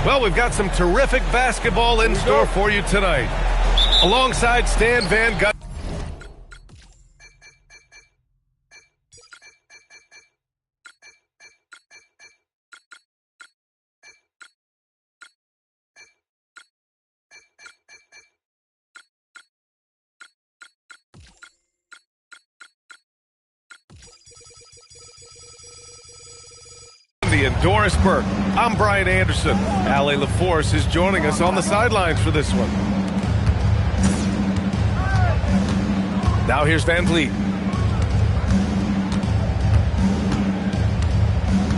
Well, we've got some terrific basketball in store for you tonight. Alongside Stan Van Gundy. And Doris Burke. I'm Brian Anderson. Allie LaForce is joining us on the sidelines for this one. Now here's Van Vliet.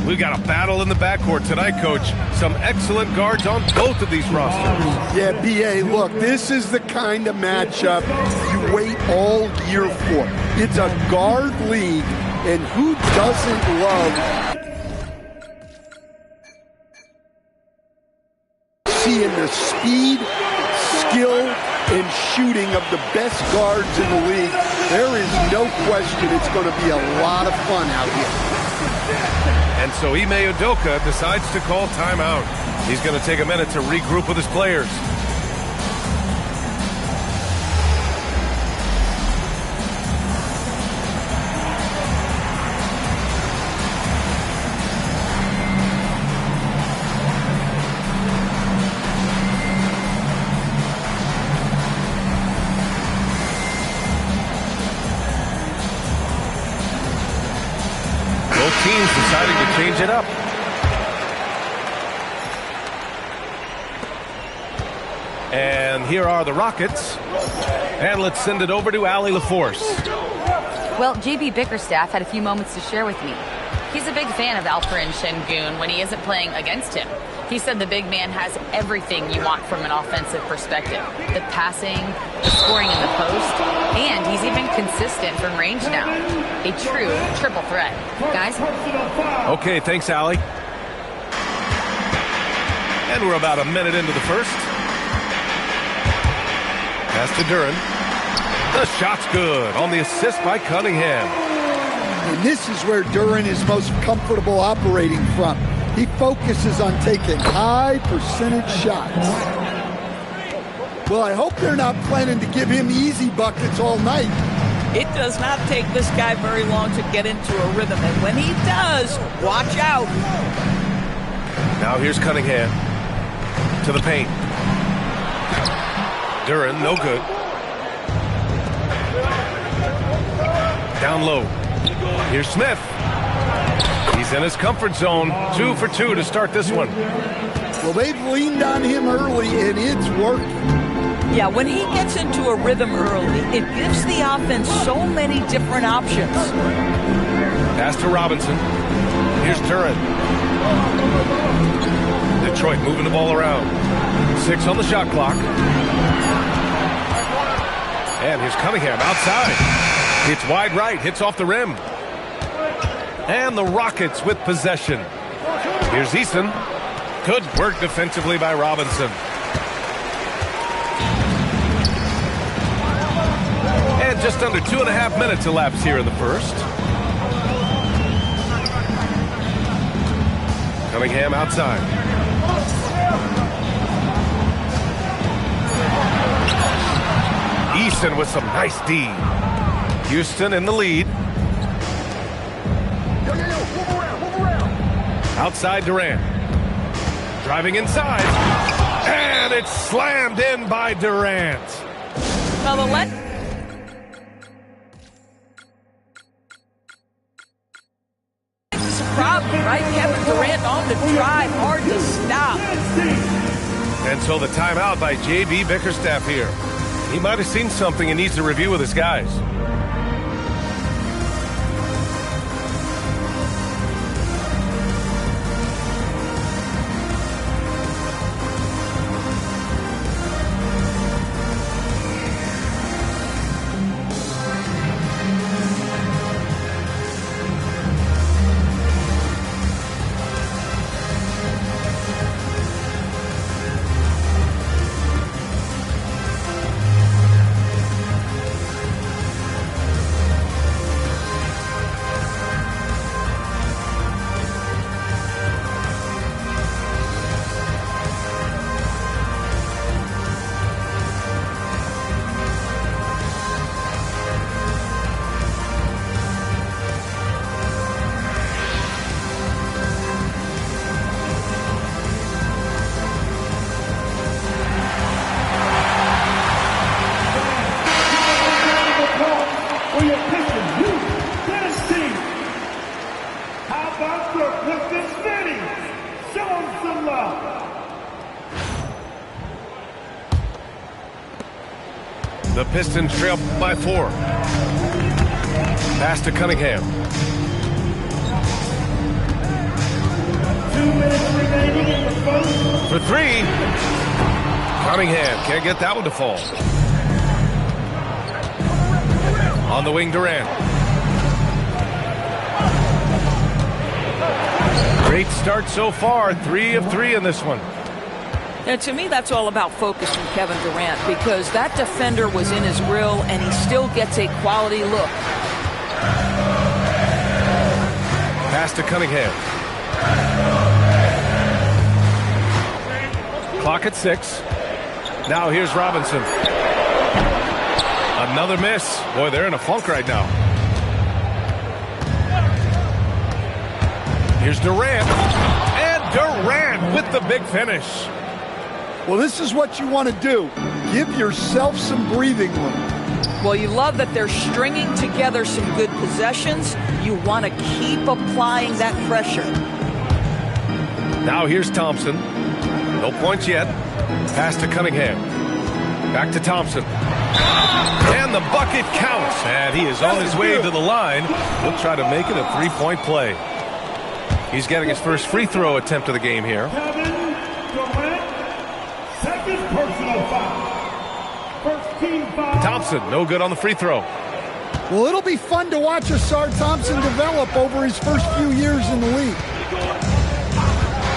We've got a battle in the backcourt tonight, Coach. Some excellent guards on both of these rosters. Yeah, B.A., look, this is the kind of matchup you wait all year for. It's a guard league, and who doesn't love seeing the speed, skill, and shooting of the best guards in the league? There is no question it's going to be a lot of fun out here. And so Ime Udoka decides to call timeout. He's going to take a minute to regroup with his players. Teams deciding to change it up. And here are the Rockets. And let's send it over to Allie LaForce. Well, JB Bickerstaff had a few moments to share with me. He's a big fan of Alperen Şengün when he isn't playing against him. He said the big man has everything you want from an offensive perspective. The passing, the scoring in the post, and he's even consistent from range now. A true triple threat. Guys? Okay, thanks, Allie. And we're about a minute into the first. Pass to Duren. The shot's good on the assist by Cunningham. And this is where Duren is most comfortable operating from. He focuses on taking high percentage shots. Well, I hope they're not planning to give him easy buckets all night. It does not take this guy very long to get into a rhythm, and when he does, watch out. Now here's Cunningham to the paint. Duren, no good. Down low. Here's Smith. He's in his comfort zone. 2 for 2 to start this one. Well, they've leaned on him early, and it's working. Yeah, when he gets into a rhythm early, it gives the offense so many different options. Pass to Robinson. Here's Duren. Detroit moving the ball around. 6 on the shot clock. And here's Cunningham outside. It's wide right, hits off the rim. And the Rockets with possession. Here's Eason. Good work defensively by Robinson. And just under 2.5 minutes elapsed here in the first. Cunningham outside. Eason with some nice D. Houston in the lead. Outside Durant. Driving inside. And it's slammed in by Durant. Well, the it's a problem, right? Kevin Durant on the drive, hard to stop. And so the timeout by J.B. Bickerstaff here. He might have seen something and needs to review with his guys. The Pistons trail by 4. Pass to Cunningham. 2 minutes remaining in the first. For 3. Cunningham can't get that one to fall. On the wing, Durant. Great start so far. 3 of 3 in this one. And to me, that's all about focus from Kevin Durant, because that defender was in his grill and he still gets a quality look. Pass to Cunningham. Clock at 6. Now here's Robinson. Another miss. Boy, they're in a funk right now. Here's Durant. And Durant with the big finish. Well, this is what you want to do. Give yourself some breathing room. Well, you love that they're stringing together some good possessions. You want to keep applying that pressure. Now here's Thompson. No points yet. Pass to Cunningham. Back to Thompson. And the bucket counts. And he is on his way to the line. He'll try to make it a 3-point play. He's getting his first free throw attempt of the game here. Kevin Durant, second personal foul. First team foul. Thompson, no good on the free throw. Well, it'll be fun to watch Asar Thompson develop over his first few years in the league.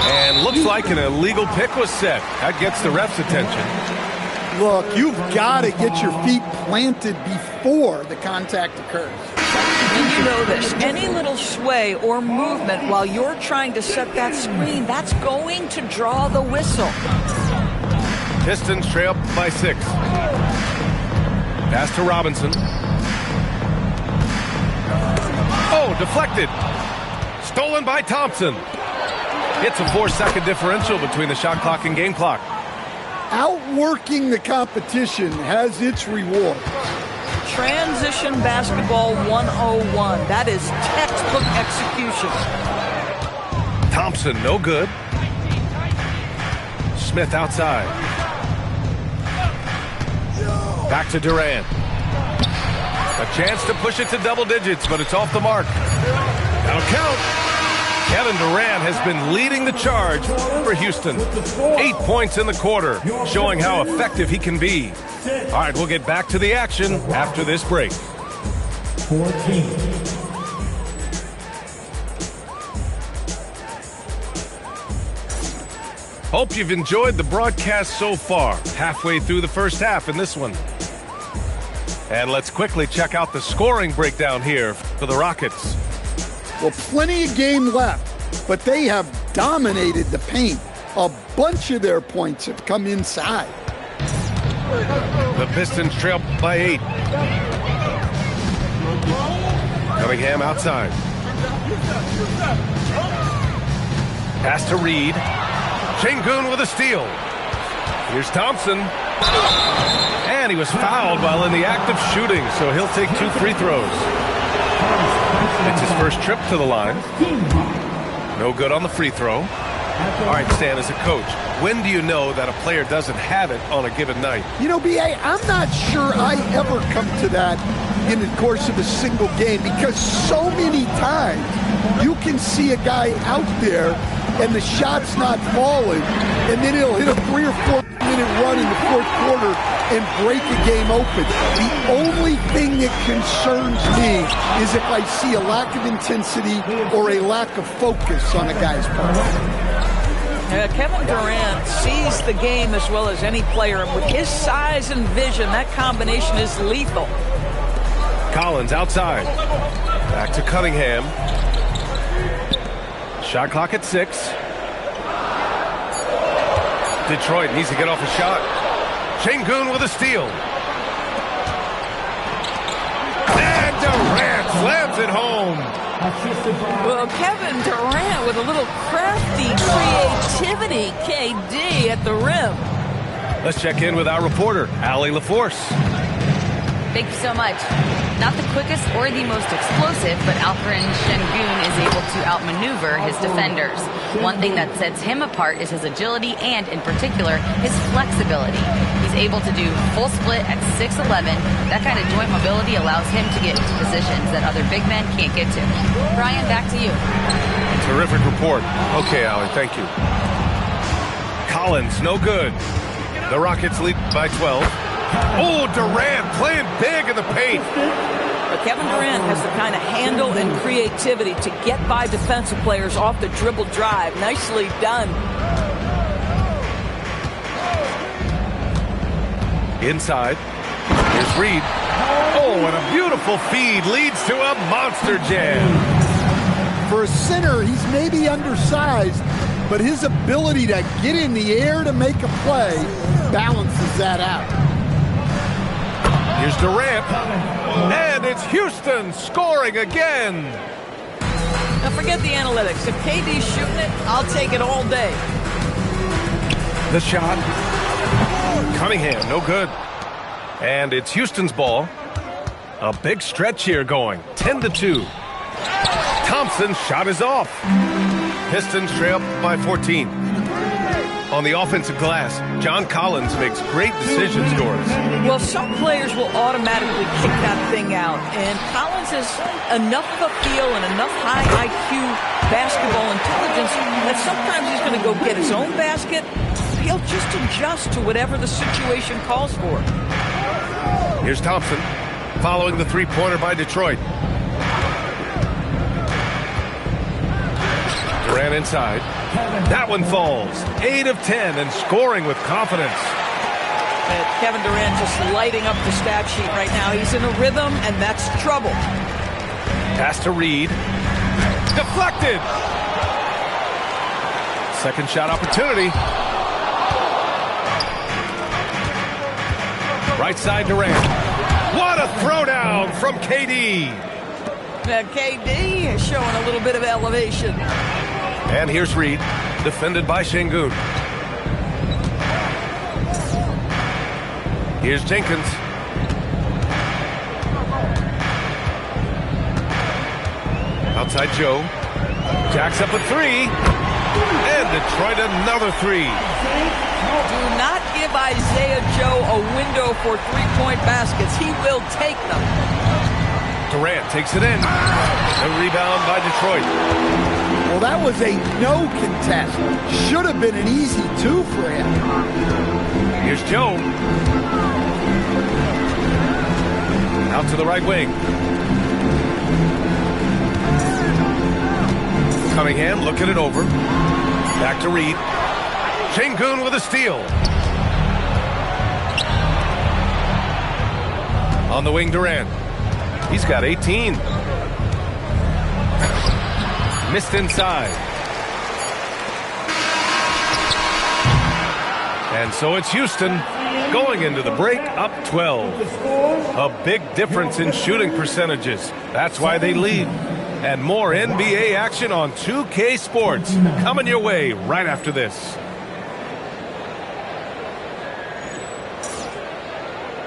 And looks like an illegal pick was set. That gets the ref's attention. Look, you've got to get your feet planted before the contact occurs. And you know this, any little sway or movement while you're trying to set that screen, that's going to draw the whistle. Pistons trail by 6. Pass to Robinson. Oh, deflected. Stolen by Thompson. It's a 4-second differential between the shot clock and game clock. Outworking the competition has its reward. Transition basketball 101. That is textbook execution. Thompson, no good. Smith outside. Back to Durant. A chance to push it to double digits, but it's off the mark. That'll count. Kevin Durant has been leading the charge for Houston. 8 points in the quarter, showing how effective he can be. All right, we'll get back to the action after this break. 14. Hope you've enjoyed the broadcast so far. Halfway through the first half in this one. And let's quickly check out the scoring breakdown here for the Rockets. Well, plenty of game left, but they have dominated the paint. A bunch of their points have come inside. The Pistons trail by 8. Cunningham outside. Pass to Reed. Sengun with a steal. Here's Thompson. And he was fouled while in the act of shooting, so he'll take 2 free throws. It's his first trip to the line. No good on the free throw. All right, Stan, as a coach, when do you know that a player doesn't have it on a given night? You know, B.A., I'm not sure I ever come to that in the course of a single game, because so many times you can see a guy out there and the shot's not falling, and then he'll hit a 3 or 4 minute run in the fourth quarter and break a game open. The only thing that concerns me is if I see a lack of intensity or a lack of focus on a guy's part. Kevin Durant sees the game as well as any player, and with his size and vision, that combination is lethal. Collins outside. Back to Cunningham. Shot clock at 6. Detroit needs to get off a shot. Sengun with a steal. And Durant slams it home. Well, Kevin Durant with a little crafty creativity, KD at the rim. Let's check in with our reporter, Allie LaForce. Thank you so much. Not the quickest or the most explosive, but Alperen Şengün is able to outmaneuver his defenders. One thing that sets him apart is his agility and, in particular, his flexibility. He's able to do full split at 6'11". That kind of joint mobility allows him to get into positions that other big men can't get to. Brian, back to you. Terrific report. Okay, Allie, thank you. Collins, no good. The Rockets lead by 12. Oh, Durant playing big in the paint. But Kevin Durant has the kind of handle and creativity to get by defensive players off the dribble drive. Nicely done. Inside. Here's Reed. Oh, and a beautiful feed leads to a monster jam. For a center, he's maybe undersized, but his ability to get in the air to make a play balances that out. Here's Durant, and it's Houston scoring again. Now forget the analytics. If KD's shooting it, I'll take it all day. The shot. Cunningham, no good. And it's Houston's ball. A big stretch here going, 10-2. Thompson's shot is off. Pistons trail by 14. On the offensive glass, John Collins makes great decision scores. Well, some players will automatically kick that thing out, and Collins has enough of a feel and enough high IQ basketball intelligence that sometimes he's going to go get his own basket. He'll just adjust to whatever the situation calls for. Here's Thompson, following the three-pointer by Detroit. Durant inside. That one falls. 8 of 10 and scoring with confidence. And Kevin Durant just lighting up the stat sheet right now. He's in a rhythm, and that's trouble. Pass to Reed. Deflected. Second shot opportunity. Right side Durant. What a throwdown from KD. Now KD is showing a little bit of elevation. And here's Reed, defended by Şengün. Here's Jenkins. Outside Joe. Jacks up a three. And Detroit another three. Do not give Isaiah Joe a window for three-point baskets. He will take them. Durant takes it in. A rebound by Detroit. Well, that was a no contest. Should have been an easy two for him. Here's Joe. Out to the right wing. Cunningham looking it over. Back to Reed. Şengün with a steal. On the wing, Durant. He's got 18. Missed inside. And so it's Houston going into the break up 12. A big difference in shooting percentages. That's why they lead. And more NBA action on 2K Sports coming your way right after this.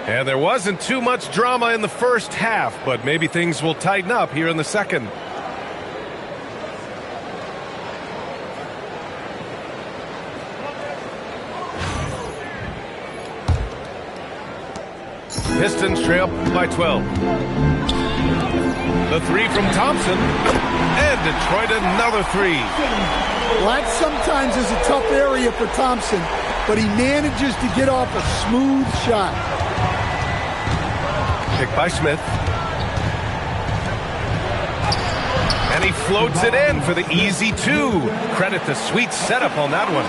And there wasn't too much drama in the first half, but maybe things will tighten up here in the second. Pistons trail by 12. The three from Thompson. And Detroit another three. Well, that sometimes is a tough area for Thompson, but he manages to get off a smooth shot. Picked by Smith. And he floats it in for the easy two. Credit the sweet setup on that one.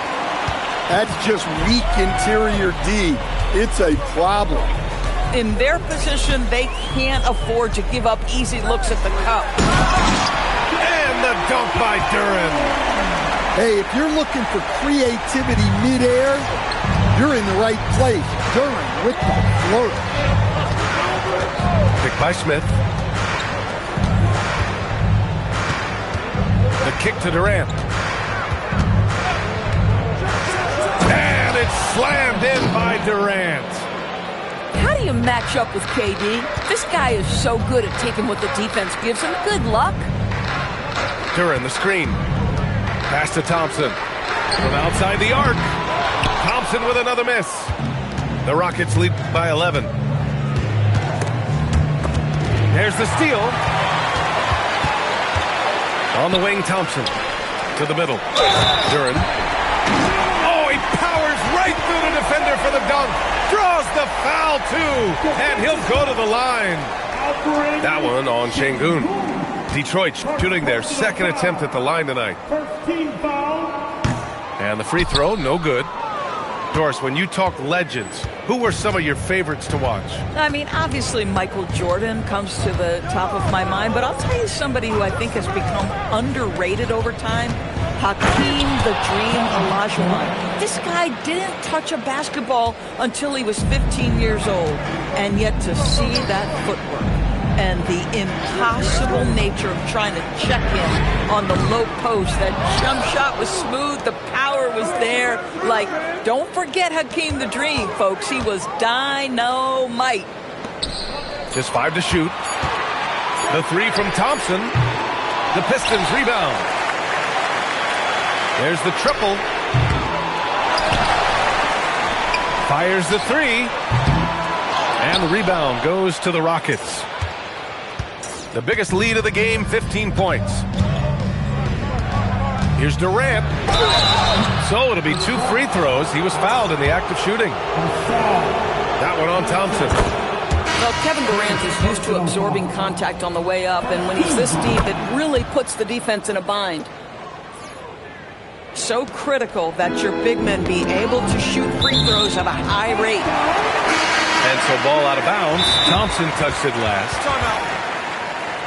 That's just weak interior D. It's a problem. In their position, they can't afford to give up easy looks at the cup. And the dunk by Duren. Hey, if you're looking for creativity midair, you're in the right place. Duren with the float. Picked by Smith. The kick to Durant. And it's slammed in by Durant. How do do you match up with KD? This guy is so good at taking what the defense gives him. Good luck. Duren, the screen. Pass to Thompson. From outside the arc. Thompson with another miss. The Rockets lead by 11. There's the steal. On the wing, Thompson. To the middle. Duren. Oh, he powers right through the defender for the dunk. Draws the foul, too. And he'll go to the line. That one on Şengün. Detroit shooting their second attempt at the line tonight. First team foul. And the free throw, no good. Doris, when you talk legends, who were some of your favorites to watch? I mean, obviously Michael Jordan comes to the top of my mind, but I'll tell you somebody who I think has become underrated over time. Hakeem the Dream Olajuwon. This guy didn't touch a basketball until he was 15 years old, and yet to see that footwork and the impossible nature of trying to check in on the low post. That jump shot was smooth. The power was there. Like, don't forget Hakeem the Dream, folks. He was dynamite. Just 5 to shoot. The three from Thompson. The Pistons rebound. There's the triple. Fires the three. And the rebound goes to the Rockets. The biggest lead of the game, 15 points. Here's Durant. So it'll be 2 free throws. He was fouled in the act of shooting. That one on Thompson. Well, Kevin Durant is used to absorbing contact on the way up, and when he's this deep, it really puts the defense in a bind. So critical that your big men be able to shoot free throws at a high rate. And so ball out of bounds. Thompson touched it last.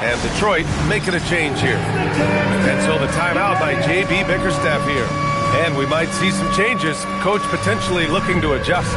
And Detroit making a change here. And so the timeout by J.B. Bickerstaff here. And we might see some changes. Coach potentially looking to adjust.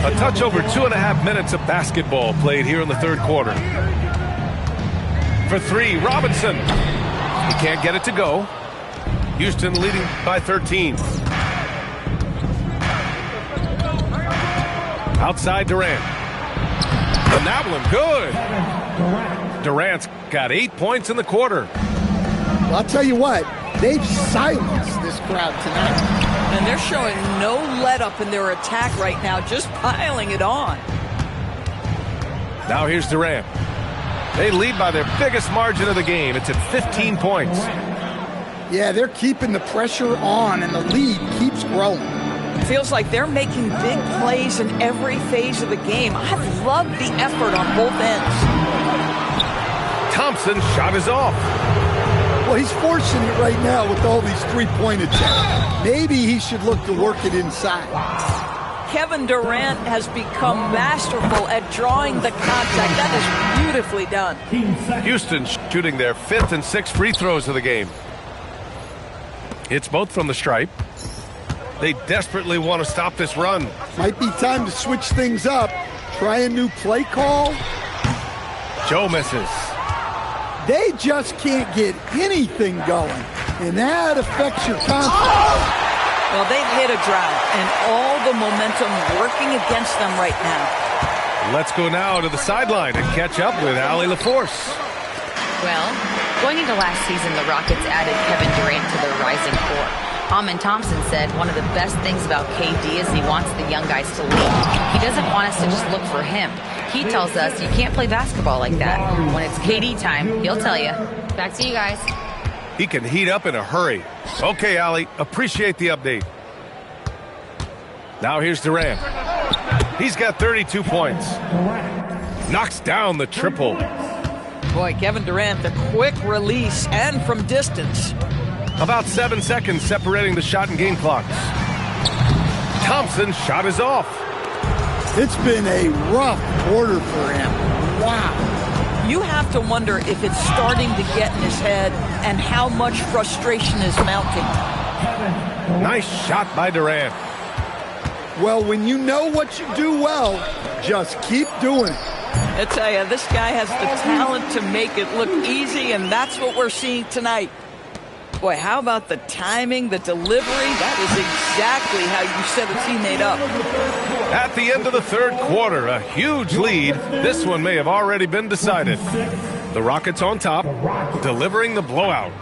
A touch over 2.5 minutes of basketball played here in the third quarter. For three, Robinson. He can't get it to go. Houston leading by 13. Outside Durant. And that one, good. Durant's got 8 points in the quarter. Well, I'll tell you what, they've silenced this crowd tonight. And they're showing no let-up in their attack right now, just piling it on. Now here's Durant. They lead by their biggest margin of the game. It's at 15 points. Yeah, they're keeping the pressure on, and the lead keeps growing. Feels like they're making big plays in every phase of the game. I've loved the effort on both ends. Thompson's shot is off. Well, he's forcing it right now with all these three-point attempts. Maybe he should look to work it inside. Kevin Durant has become masterful at drawing the contact. That is beautifully done. Houston shooting their 5th and 6th free throws of the game. It's both from the stripe. They desperately want to stop this run. Might be time to switch things up. Try a new play call. Joe misses. They just can't get anything going, and that affects your confidence. Well, they've hit a drought, and all the momentum working against them right now. Let's go now to the sideline and catch up with Allie LaForce. Well, going into last season, the Rockets added Kevin Durant to their rising core. Amen Thompson said one of the best things about KD is he wants the young guys to lead. He doesn't want us to just look for him. He tells us you can't play basketball like that. When it's KD time, he'll tell you. Back to you guys. He can heat up in a hurry. Okay, Allie, appreciate the update. Now here's Durant. He's got 32 points. Knocks down the triple. Boy, Kevin Durant, the quick release and from distance. About 7 seconds separating the shot and game clocks. Thompson's shot is off. It's been a rough quarter for him. Wow. You have to wonder if it's starting to get in his head and how much frustration is mounting. Nice shot by Durant. Well, when you know what you do well, just keep doing it. I tell you, this guy has the talent to make it look easy, and that's what we're seeing tonight. Boy, how about the timing, the delivery? That is exactly how you set a teammate up. At the end of the third quarter, a huge lead. This one may have already been decided. The Rockets on top, delivering the blowout.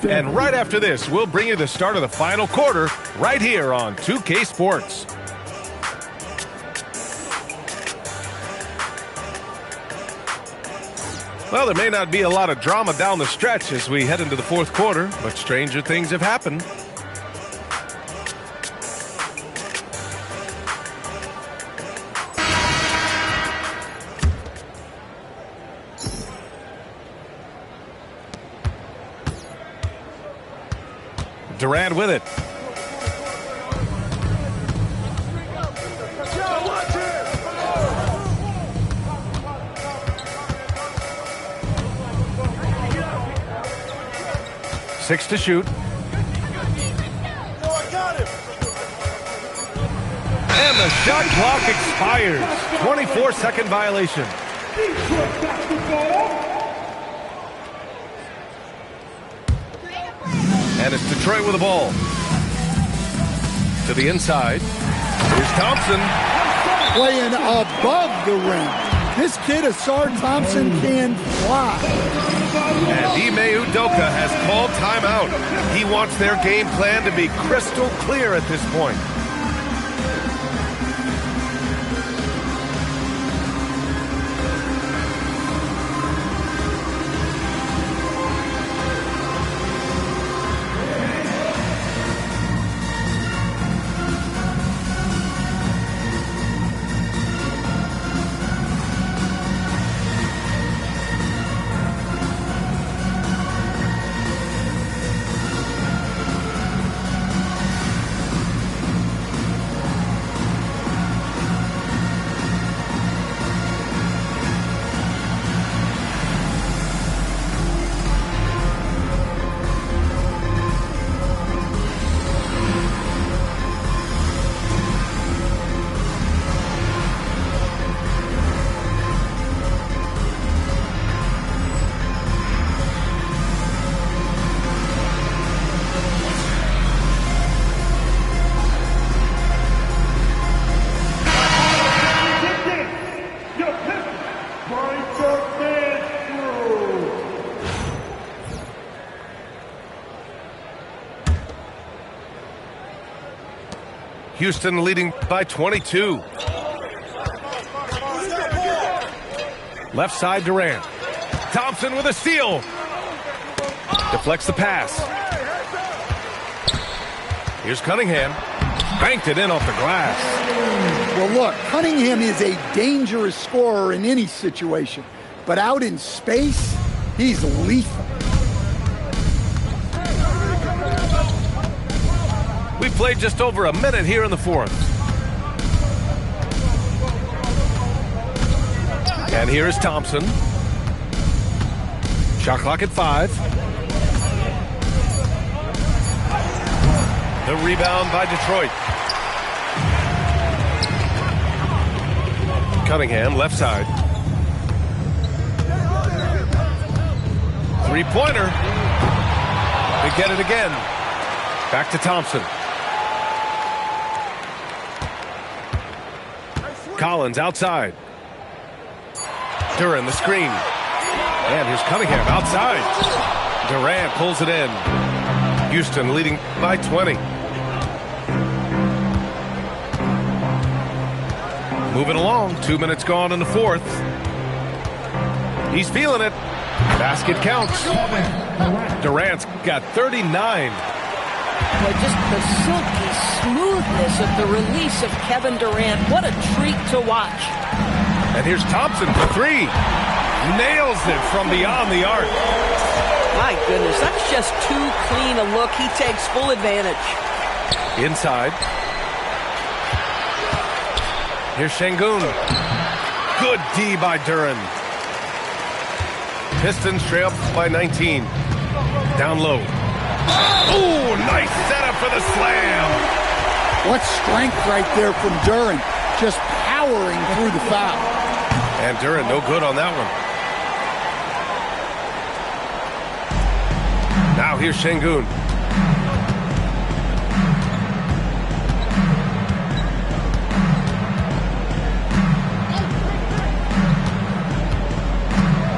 And right after this, we'll bring you the start of the final quarter right here on 2K Sports. Well, there may not be a lot of drama down the stretch as we head into the fourth quarter, but stranger things have happened. Durant with it. Six to shoot. And the shot clock expires. 24-second violation. And it's Detroit with the ball. To the inside. Here's Thompson. Playing above the rim. This kid, Asar Thompson, can fly. And Ime Udoka has called timeout. He wants their game plan to be crystal clear at this point. Houston leading by 22. Left side Durant. Thompson with a steal. Deflects the pass. Here's Cunningham. Banked it in off the glass. Well, look, Cunningham is a dangerous scorer in any situation. But out in space, he's lethal. We played just over a minute here in the fourth. And here is Thompson. Shot clock at 5. The rebound by Detroit. Cunningham, left side. Three-pointer. They get it again. Back to Thompson. Collins outside. Duran the screen. And here's Cunningham outside. Durant pulls it in. Houston leading by 20. Moving along. 2 minutes gone in the fourth. He's feeling it. Basket counts. Durant's got 39. Boy, just the silky smoothness of the release of Kevin Durant. What a treat to watch. And here's Thompson for 3. Nails it from beyond the arc. My goodness, that's just too clean a look. He takes full advantage. Inside. Here's Şengün. Good D by Duran. Pistons trail by 19. Down low. Oh, nice setup for the slam. What strength right there from Duran. Just powering through the foul. And Duran no good on that one. Now here's Şengün.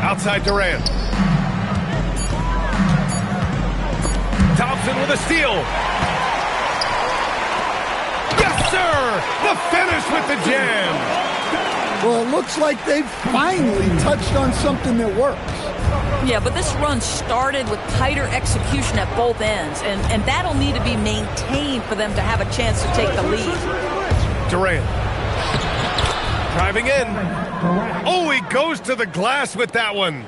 Outside Durant. Thompson with a steal. Yes, sir! The finish with the jam. Well, it looks like they've finally touched on something that works. Yeah, but this run started with tighter execution at both ends, and that'll need to be maintained for them to have a chance to take the lead. Durant. Driving in. Oh, he goes to the glass with that one.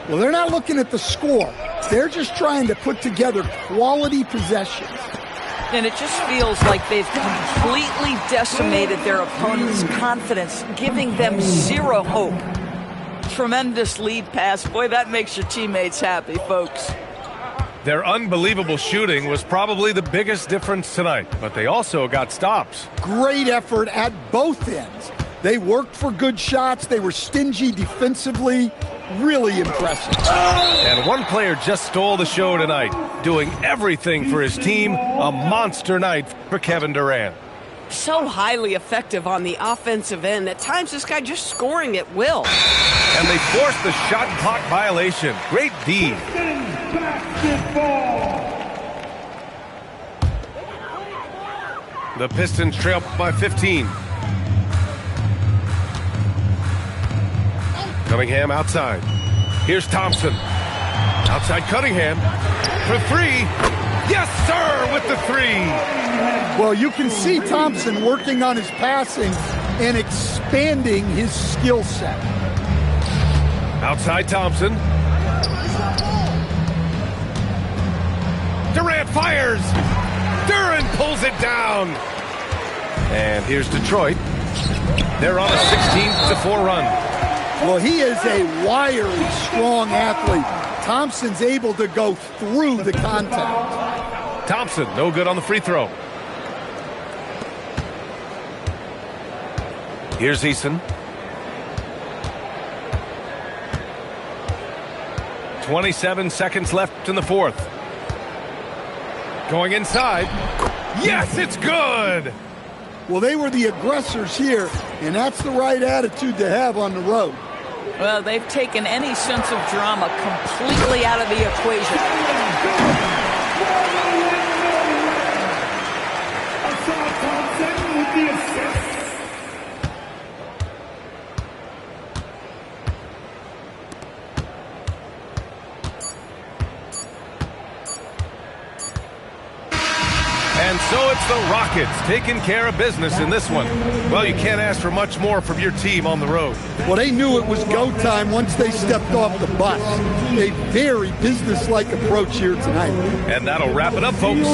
Well, they're not looking at the score. They're just trying to put together quality possessions. And it just feels like they've completely decimated their opponent's confidence, giving them zero hope. Tremendous lead pass. Boy, that makes your teammates happy, folks. Their unbelievable shooting was probably the biggest difference tonight, but they also got stops. Great effort at both ends. They worked for good shots. They were stingy defensively. Really impressive. And one player just stole the show tonight, doing everything for his team. A monster night for Kevin Durant. So highly effective on the offensive end. At times, this guy just scoring at will. And they forced the shot clock violation. Great D. The Pistons trail by 15. Cunningham outside. Here's Thompson. Outside Cunningham. For three. Yes, sir, with the three. Well, you can see Thompson working on his passing and expanding his skill set. Outside Thompson. Durant fires. Duran pulls it down. And here's Detroit. They're on a 16-4 run. Well, he is a wiry, strong athlete. Thompson's able to go through the contact. Thompson, no good on the free throw. Here's Eason. 27 seconds left in the fourth. Going inside. Yes, it's good! Well, they were the aggressors here, and that's the right attitude to have on the road. Well, they've taken any sense of drama completely out of the equation. Thompson with the assist. And so it's the Rockets taking care of business in this one. Well, you can't ask for much more from your team on the road. Well, they knew it was go time once they stepped off the bus. A very businesslike approach here tonight. And that'll wrap it up, folks.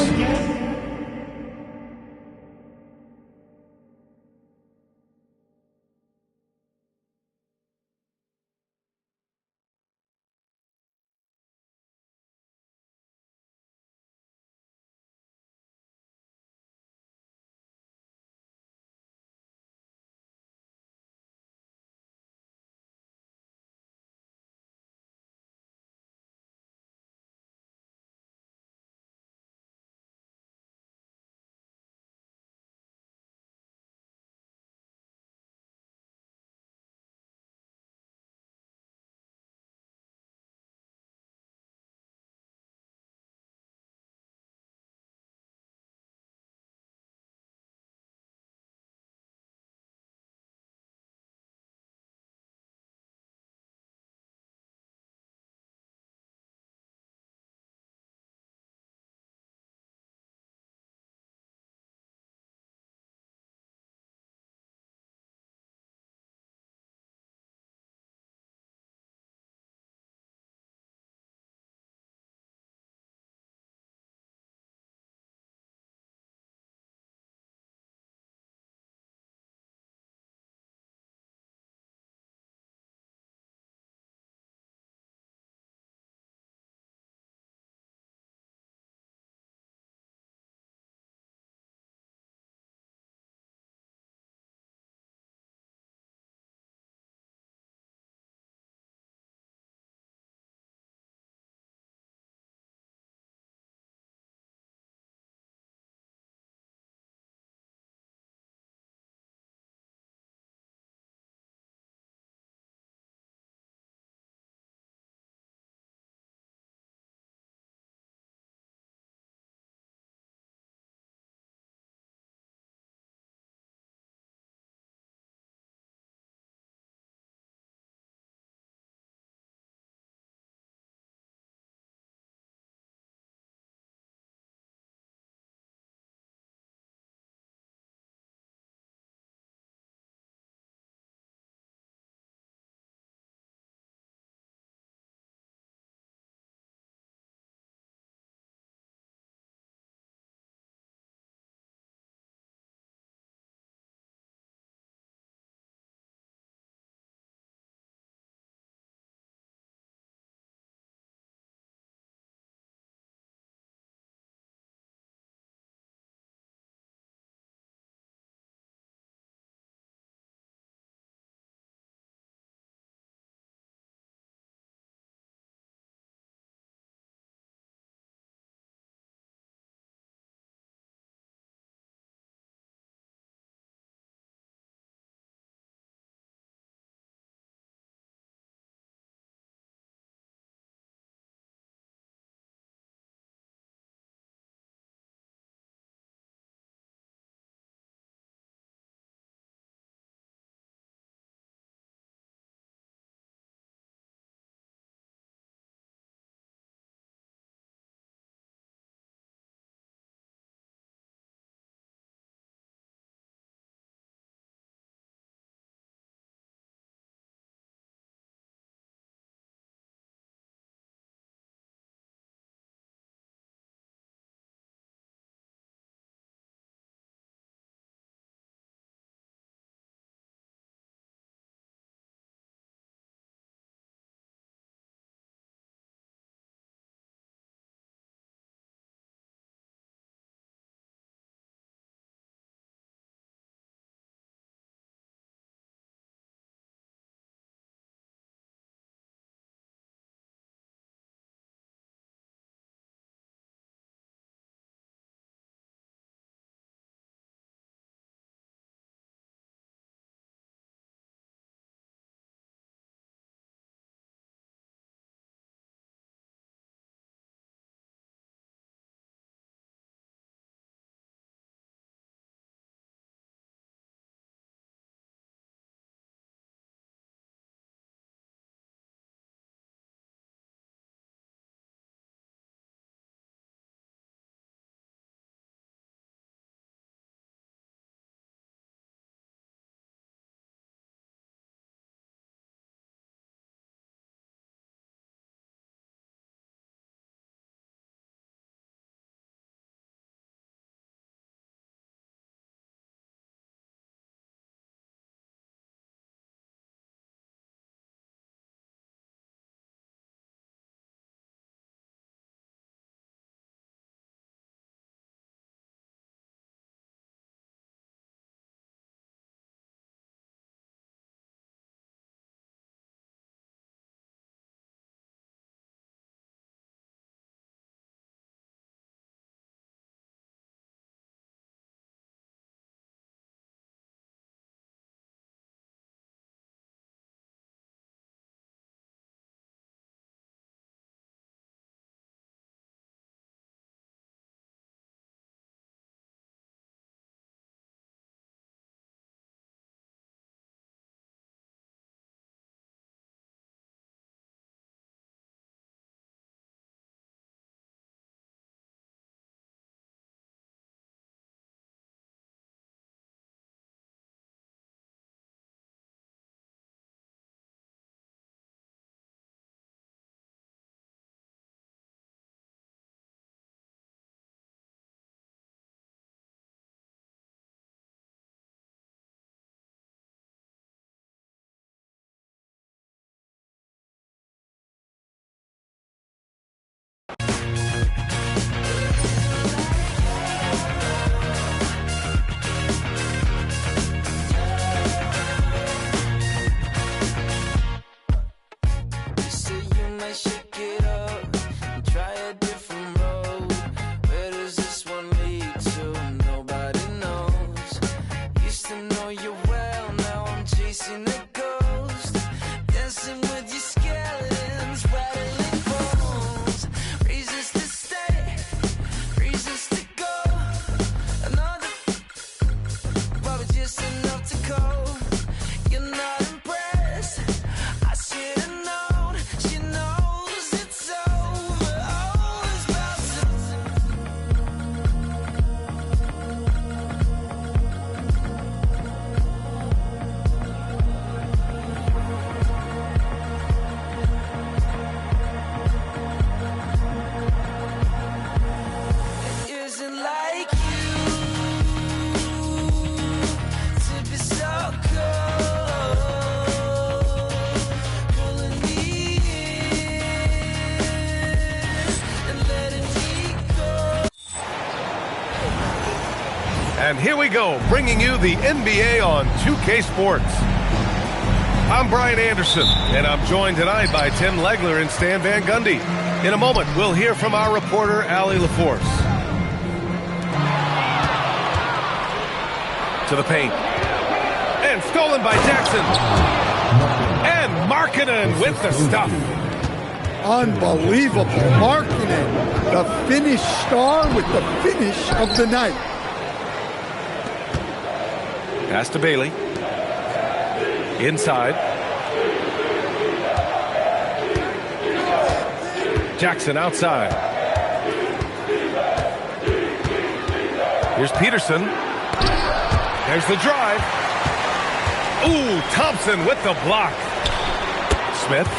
And here we go, bringing you the NBA on 2K Sports. I'm Brian Anderson, and I'm joined tonight by Tim Legler and Stan Van Gundy. In a moment, we'll hear from our reporter, Allie LaForce. To the paint. And stolen by Jackson. And Markkanen with the stuff. Unbelievable. Markkanen, the Finnish star with the finish of the night. Pass to Bailey. Inside. Jackson outside. Here's Peterson. There's the drive. Ooh, Thompson with the block. Smith.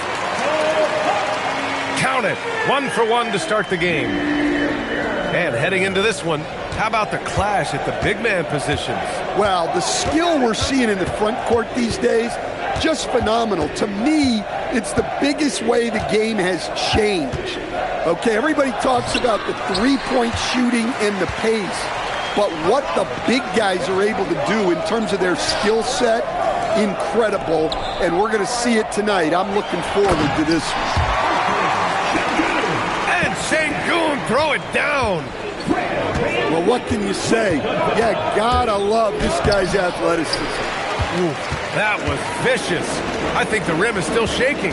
Count it. 1 for 1 to start the game. And heading into this one, how about the clash at the big man positions? Well, the skill we're seeing in the front court these days, just phenomenal. To me, it's the biggest way the game has changed. Okay, everybody talks about the three-point shooting and the pace, but what the big guys are able to do in terms of their skill set, incredible, and we're going to see it tonight. I'm looking forward to this one. And Sengun throw it down. Well, what can you say? Yeah, gotta love this guy's athleticism. Ooh, that was vicious. I think the rim is still shaking.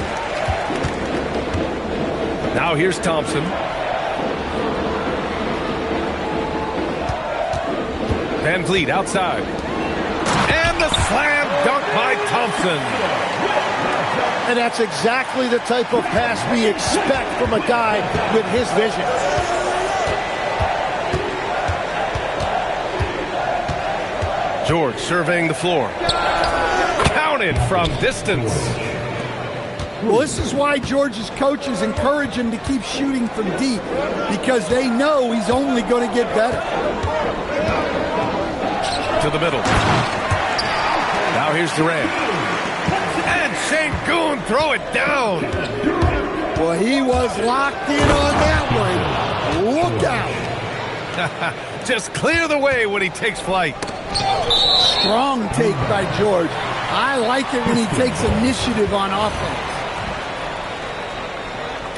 Now here's Thompson. Van Vliet outside. And the slam dunk by Thompson. And that's exactly the type of pass we expect from a guy with his vision. George surveying the floor. Counted from distance. Well, this is why George's coaches encourage him to keep shooting from deep, because they know he's only going to get better. To the middle. Now here's Durant. And Sengun throw it down. Well, he was locked in on that one. Look out. Just clear the way when he takes flight. Strong take by George. I like it when he takes initiative on offense.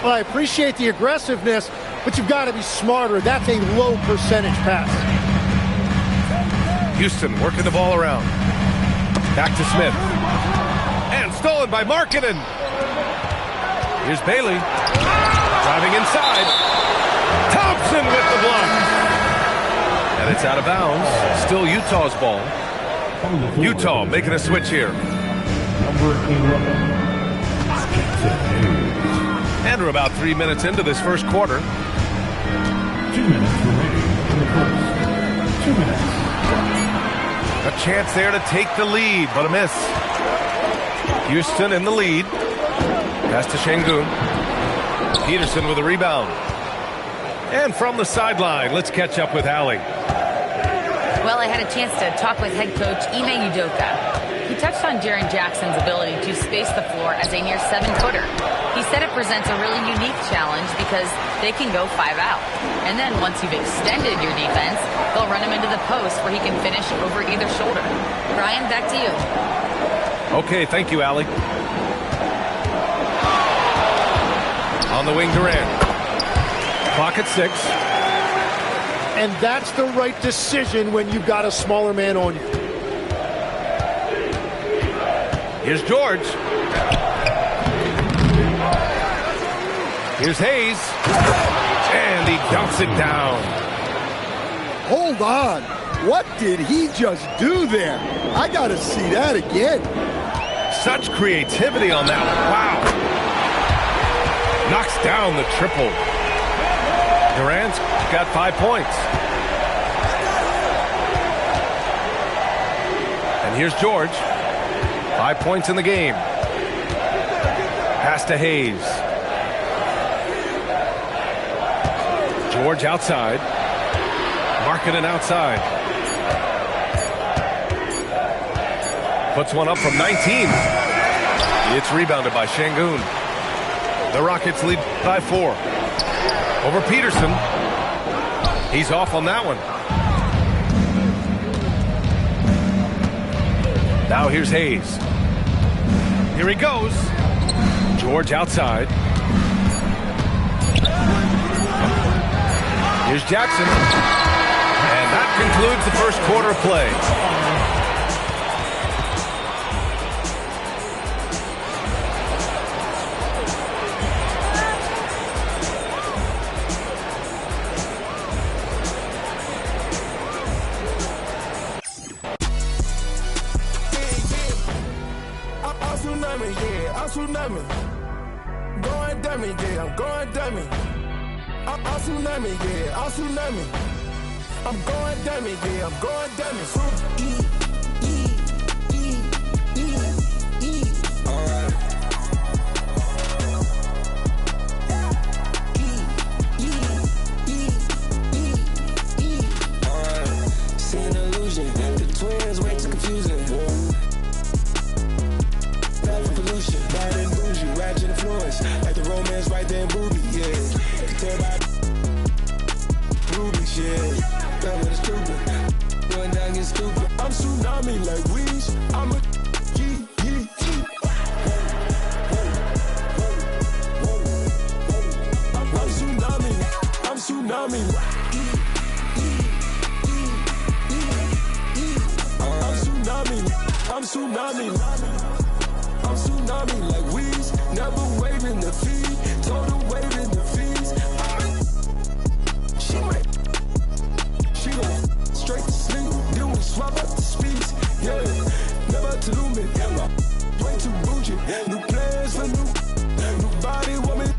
Well, I appreciate the aggressiveness, but you've got to be smarter. That's a low percentage pass. Houston working the ball around. Back to Smith. And stolen by Markkanen. Here's Bailey. Driving inside. Thompson with the block. And it's out of bounds. Still Utah's ball. Utah making a switch here. And we're about 3 minutes into this first quarter. 2 minutes remaining in the first. 2 minutes. A chance there to take the lead, but a miss. Houston in the lead. Pass to Sengun. Peterson with a rebound. And from the sideline, let's catch up with Allie. Well, I had a chance to talk with head coach Ime Udoka. He touched on Jaren Jackson's ability to space the floor as a near 7-footer. He said it presents a really unique challenge because they can go 5 out. And then once you've extended your defense, they'll run him into the post where he can finish over either shoulder. Brian, back to you. Okay, thank you, Allie. On the wing, Durant. Clock at 6. And that's the right decision when you've got a smaller man on you. Here's George. Here's Hayes. And he dunks it down. Hold on. What did he just do there? I got to see that again. Such creativity on that one. Wow. Knocks down the triple. Durant's got 5 points. And here's George. 5 points in the game. Pass to Hayes. George outside. Markkanen outside. Puts one up from 19. It's rebounded by Sengun. The Rockets lead by 4. Over Peterson. He's off on that one. Now here's Hayes. Here he goes. George outside. Here's Jackson. And that concludes the first quarter of play. Tsunami, going dummy, yeah, I'm going dummy. I'm tsunami, yeah, I'm tsunami. I'm going dummy, yeah, I'm going dummy. Alright. Alright. See an illusion. The twins way too confusing. Bad and bougie, ratchet influence, like the romance right there in Booby, yeah. Can tell by Ruby, shit. That what is stupid. Going down get stupid. I'm tsunami like Weez. I'm a I'm tsunami. I'm tsunami. I'm tsunami. I'm tsunami. I'm tsunami like Weez, never waving the fee, total waving the fees. She went straight to sleep, then we swap up the speeds. Yeah, never to me, way too bougie. New plans for new body woman.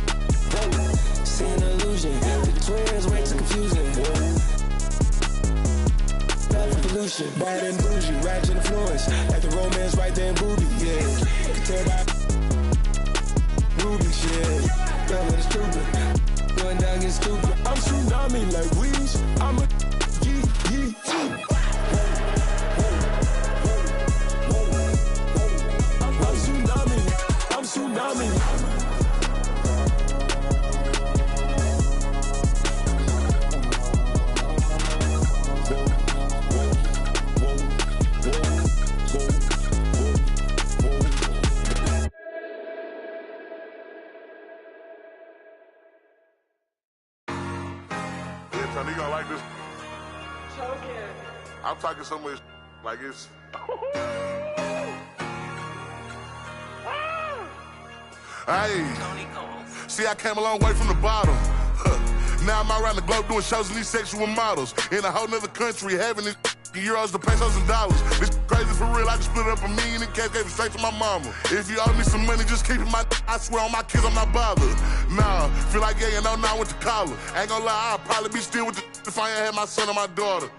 See an illusion, the twins way too confusing. Bad pollution, bad and bougie, ratchet influence, like the romance right there in Booby, yeah. Ruby shit, that what is stupid. Going down get stupid. I'm tsunami like Weez. I'm a I'm tsunami. I'm tsunami. You gonna like this? I'm talking so much like it's. Hey, see, I came a long way from the bottom. Now I'm around the globe doing shows with these sexual models. In a whole nother country, having these euros, the pesos, and dollars. This crazy for real. I just split up $1 million in cash, gave it straight to my mama. If you owe me some money, just keep it I swear on my kids, I'm not bothered. Nah, feel like yeah, you know, now I went to college. Ain't gonna lie, I'll probably be still with the if I ain't had my son or my daughter.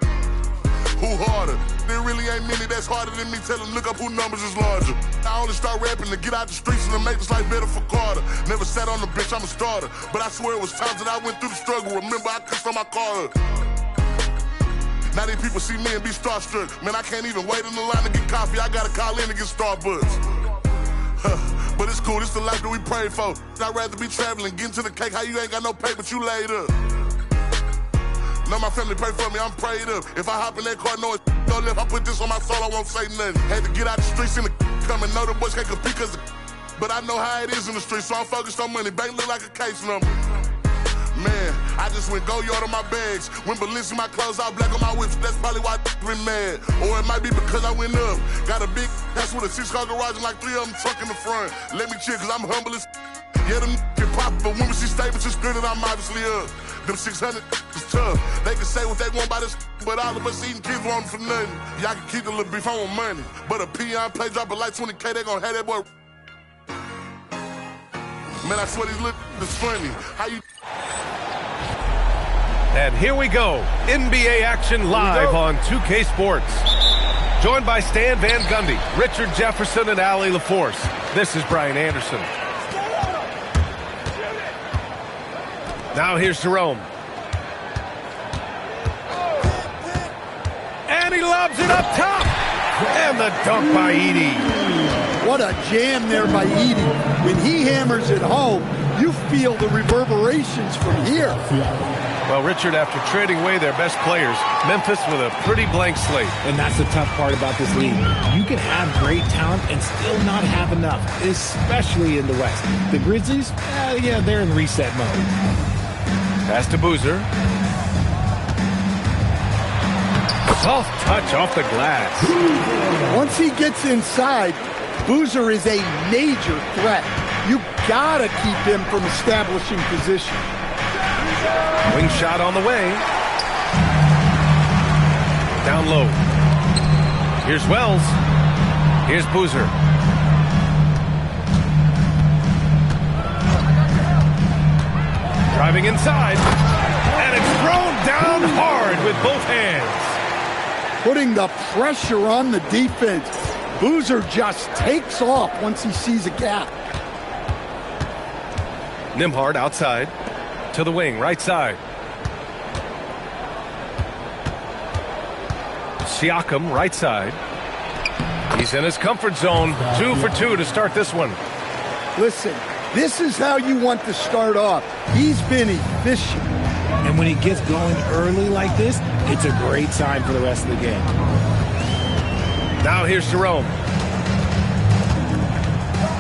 Who harder? There really ain't many that's harder than me. Tell them look up who numbers is larger. I only start rapping to get out the streets and to make this life better for Carter. Never sat on the bench, I'm a starter. But I swear it was times that I went through the struggle. Remember, I cussed on my car. Now these people see me and be starstruck. Man, I can't even wait in the line to get coffee. I gotta call in to get Starbucks. But it's cool, this the life that we pray for. I'd rather be traveling, getting to the cake. How you ain't got no pay, but you laid up. Know my family pray for me, I'm prayed up. If I hop in that car, know it's no left. I put this on my soul, I won't say nothing. Had to get out the streets and the coming. Know the boys can't compete cause but I know how it is in the streets, so I'm focused on money. Bank look like a case number. Man, I just went Goyard on my bags. When Balenci my clothes all black on my whips, that's probably why I been mad. Or it might be because I went up. Got a big house with a 6-car garage and like 3 of them truck in the front. Let me chill cause I'm humble as yeah, them can pop, but when we see statements, it's good that I'm obviously up. Them 600 is tough. They can say what they want about this, but all of us eating kids want them for nothing. Y'all can keep the little beef, I want money. But a peon play, drop it like 20K, they gon' have that boy. Man, I swear these little is funny. How you... And here we go. NBA action live on 2K Sports. Joined by Stan Van Gundy, Richard Jefferson, and Allie LaForce. This is Brian Anderson. Now here's Jerome. And he lobs it up top. And the dunk by Edey. What a jam there by Edey. When he hammers it home, you feel the reverberations from here. Well, Richard, after trading away their best players, Memphis with a pretty blank slate. And that's the tough part about this league. You can have great talent and still not have enough, especially in the West. The Grizzlies, yeah, they're in reset mode. Pass to Boozer. Soft touch off the glass. Once he gets inside, Boozer is a major threat. You gotta keep him from establishing position. Wing shot on the way. Down low. Here's Wells. Here's Boozer. Driving inside. And it's thrown down hard with both hands. Putting the pressure on the defense. Boozer just takes off once he sees a gap. Nembhard outside. To the wing, right side. Siakam, right side. He's in his comfort zone. 2 for 2 to start this one. Listen, this is how you want to start off. He's been efficient. And when he gets going early like this, it's a great sign for the rest of the game. Now here's Jerome.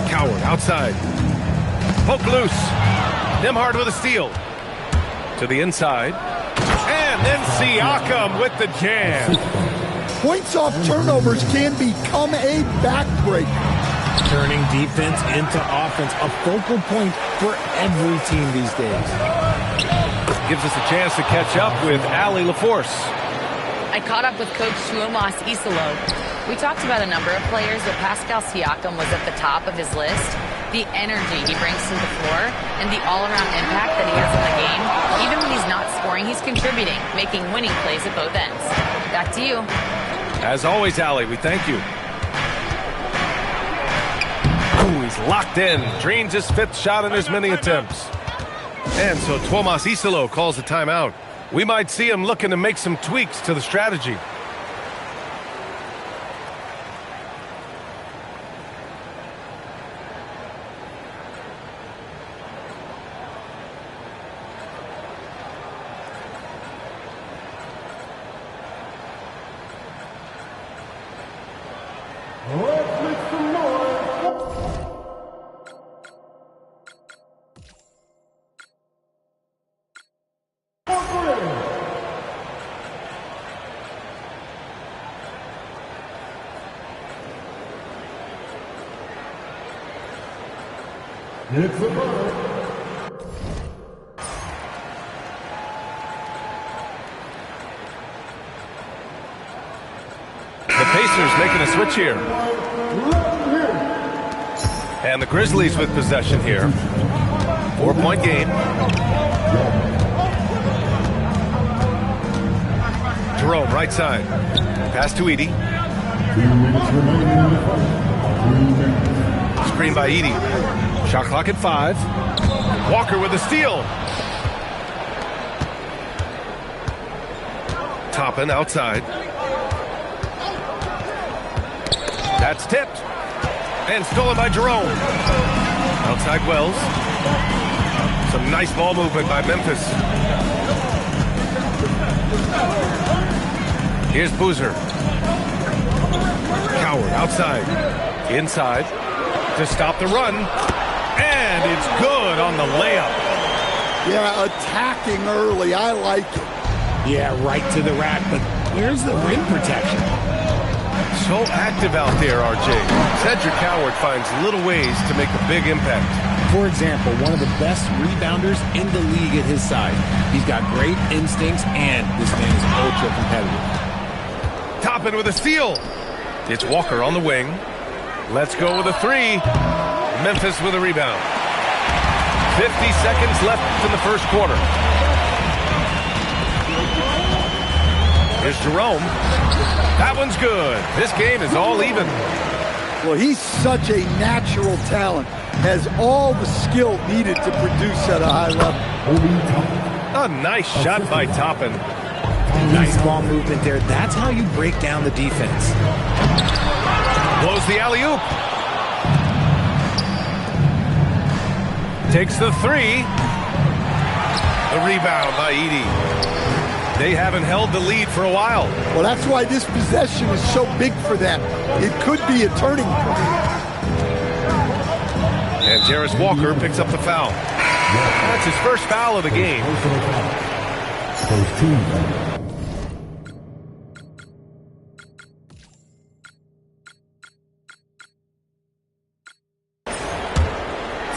Coward outside. Poke loose. Nembhard with a steal. To the inside. And then Siakam with the jam. Points off turnovers can become a backbreaker. Turning defense into offense, a focal point for every team these days. Gives us a chance to catch up with Allie LaForce. I caught up with Coach Tuomas Isalo. We talked about a number of players, but Pascal Siakam was at the top of his list. The energy he brings to the floor and the all-around impact that he has on the game. Even when he's not scoring, he's contributing, making winning plays at both ends. Back to you. As always, Allie, we thank you. Ooh, he's locked in. Drains his 5th shot in as many attempts. And so Tuomas Isalo calls a timeout. We might see him looking to make some tweaks to the strategy. The Pacers making a switch here. And the Grizzlies with possession here. 4-point game. Jerome, right side. Pass to Edey. Screen by Edey. Shot clock at 5. Walker with a steal. Toppin outside. That's tipped. And stolen by Jerome. Outside Wells. Some nice ball movement by Memphis. Here's Boozer. Coward outside. Inside. To stop the run. And it's good on the layup. Yeah, attacking early. I like it. Yeah, right to the rack, but where's the rim protection? So active out there, RJ. Cedric Coward finds little ways to make a big impact. For example, one of the best rebounders in the league at his side. He's got great instincts, and this man is ultra competitive. Toppin with a steal. It's Walker on the wing. Let's go with a 3. Memphis with a rebound. 50 seconds left in the first quarter. Here's Jerome. That one's good. This game is all even. Well, he's such a natural talent. Has all the skill needed to produce at a high level. A nice shot by Toppin. Nice ball movement there. That's how you break down the defense. Blows the alley-oop. Takes the 3. The rebound by Edey. They haven't held the lead for a while. Well, that's why this possession is so big for them. It could be a turning point. And Jarris Walker picks up the foul. That's his first foul of the game. First team.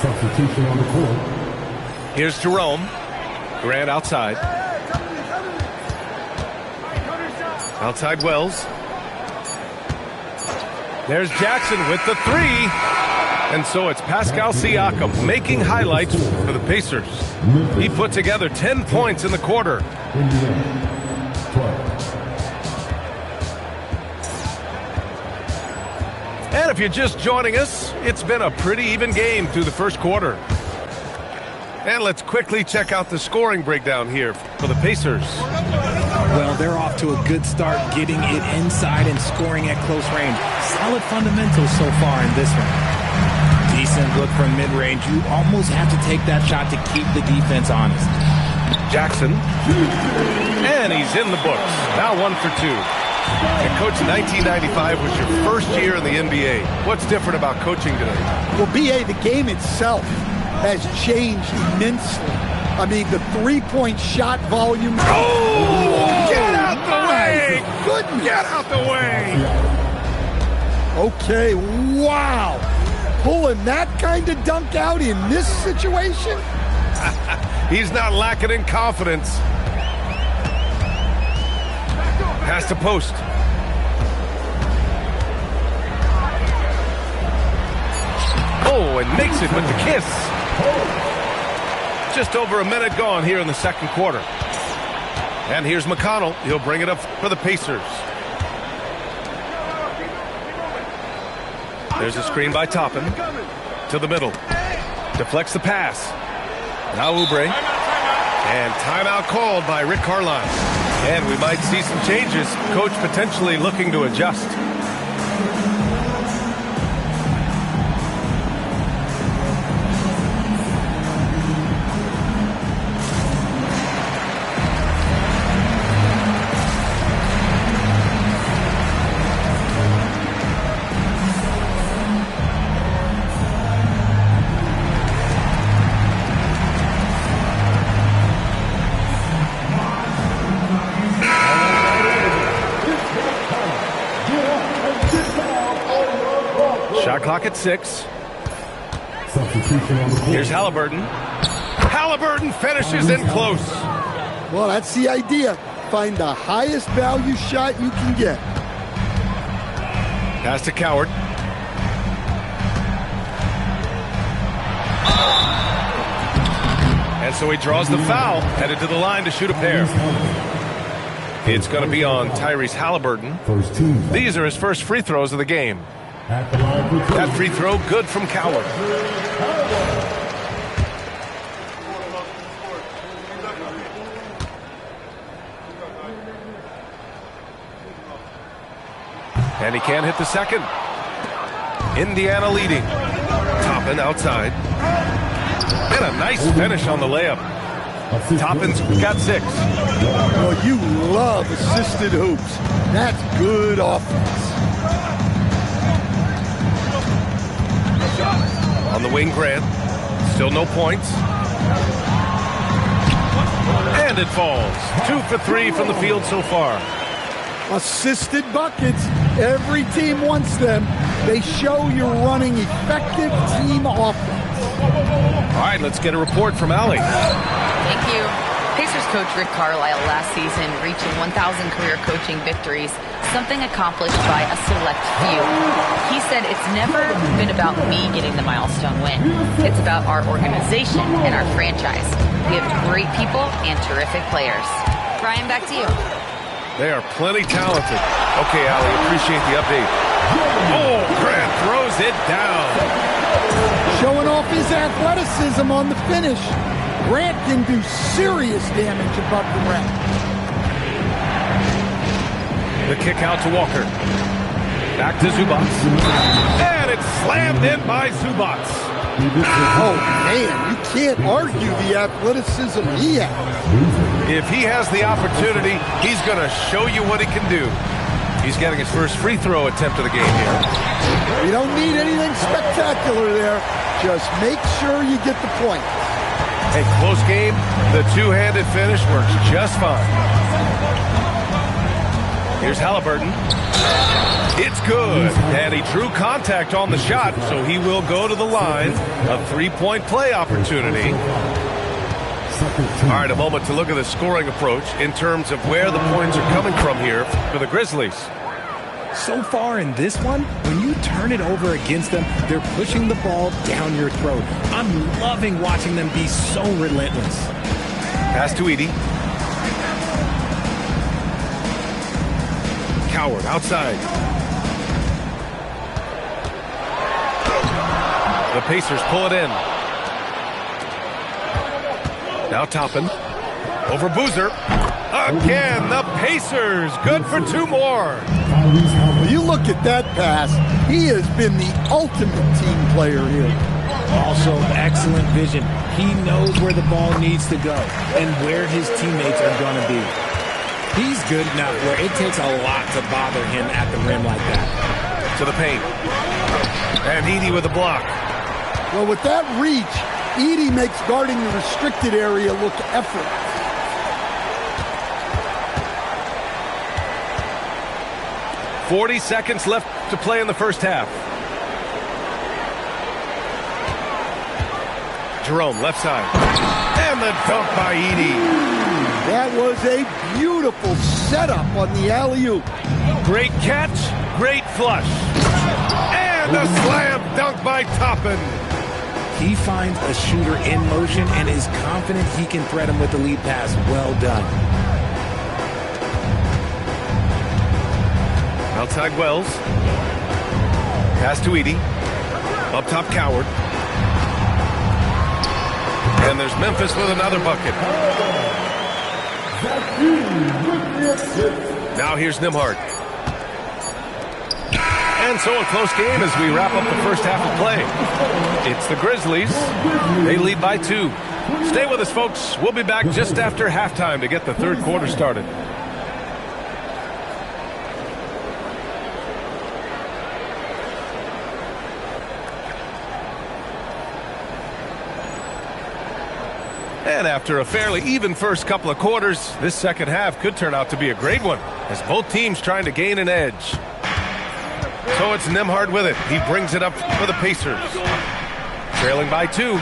Substitution on the court. Here's Jerome. Grant outside. Outside Wells. There's Jackson with the three. And so it's Pascal Siakam making highlights for the Pacers. He put together 10 points in the quarter. And if you're just joining us, it's been a pretty even game through the first quarter. And let's quickly check out the scoring breakdown here for the Pacers. Well, they're off to a good start getting it inside and scoring at close range. Solid fundamentals so far in this one. Decent look from mid-range. You almost have to take that shot to keep the defense honest. Jackson. And he's in the books. Now 1 for 2. And Coach, 1995 was your first year in the NBA. What's different about coaching today? Well, B.A., the game itself has changed immensely. I mean, the three-point shot volume. Oh! Get out the way! Goodness! Get out the way! Okay, wow. Pulling that kind of dunk out in this situation? He's not lacking in confidence. Pass to post. Oh, and makes it with the kiss. Just over a minute gone here in the second quarter. And here's McConnell. He'll bring it up for the Pacers. There's a screen by Toppin. To the middle. Deflects the pass. Now Oubre. And timeout called by Rick Carlisle. And we might see some changes. Coach potentially looking to adjust. Shot clock at 6. Here's Halliburton. Halliburton finishes in close. Well, that's the idea. Find the highest value shot you can get. Pass to Coward. And so he draws the foul, headed to the line to shoot a pair. It's going to be on Tyrese Halliburton. These are his first free throws of the game. That free throw good from Coward. And he can't hit the second. Indiana leading. Toppin outside. And a nice finish on the layup. Toppin's got 6. Well, you love assisted hoops. That's good offense. On the wing, Grant. Still no points. And it falls. 2 for 3 from the field so far. Assisted buckets. Every team wants them. They show you're running effective team offense. All right, let's get a report from Allie. Thank you. Pacers coach Rick Carlisle last season reaching 1,000 career coaching victories, something accomplished by a select few. He said it's never been about me getting the milestone win. It's about our organization and our franchise. We have great people and terrific players. Brian, back to you. They are plenty talented. Okay, Allie, appreciate the update. Oh, Grant throws it down. Showing off his athleticism on the finish. Grant can do serious damage above the rim. The kick out to Walker. Back to Zubac. And it's slammed in by Zubac. Oh, man, you can't argue the athleticism he has. If he has the opportunity, he's going to show you what he can do. He's getting his first free throw attempt of the game here. You don't need anything spectacular there. Just make sure you get the point. A close game, the two-handed finish works just fine. Here's Halliburton. It's good, and he drew contact on the shot, so he will go to the line. A three-point play opportunity. All right, a moment to look at the scoring approach in terms of where the points are coming from here for the Grizzlies. So far in this one, when you turn it over against them, they're pushing the ball down your throat. I'm loving watching them be so relentless. Pass to Edey. Coward outside. The Pacers pull it in. Now Toppin. Over Boozer. Again, the Pacers. Good for two more. When you look at that pass, he has been the ultimate team player here. Also, excellent vision. He knows where the ball needs to go and where his teammates are going to be. He's good enough where it takes a lot to bother him at the rim like that. To the paint. And Edey with the block. Well, with that reach, Edey makes guarding the restricted area look effortless. .40 seconds left to play in the first half. Jerome, left side. And the dunk by Edey. That was a beautiful setup on the alley-oop. Great catch, great flush. And a slam dunk by Toppin. He finds a shooter in motion and is confident he can thread him with the lead pass. Well done. Outside Wells. Pass to Edey. Up top Coward. And there's Memphis with another bucket. Now here's Nembhard. And so a close game as we wrap up the first half of play. It's the Grizzlies. They lead by 2. Stay with us, folks. We'll be back just after halftime to get the third quarter started. And after a fairly even first couple of quarters, this second half could turn out to be a great one as both teams trying to gain an edge. So it's Nembhard with it. He brings it up for the Pacers. Trailing by 2.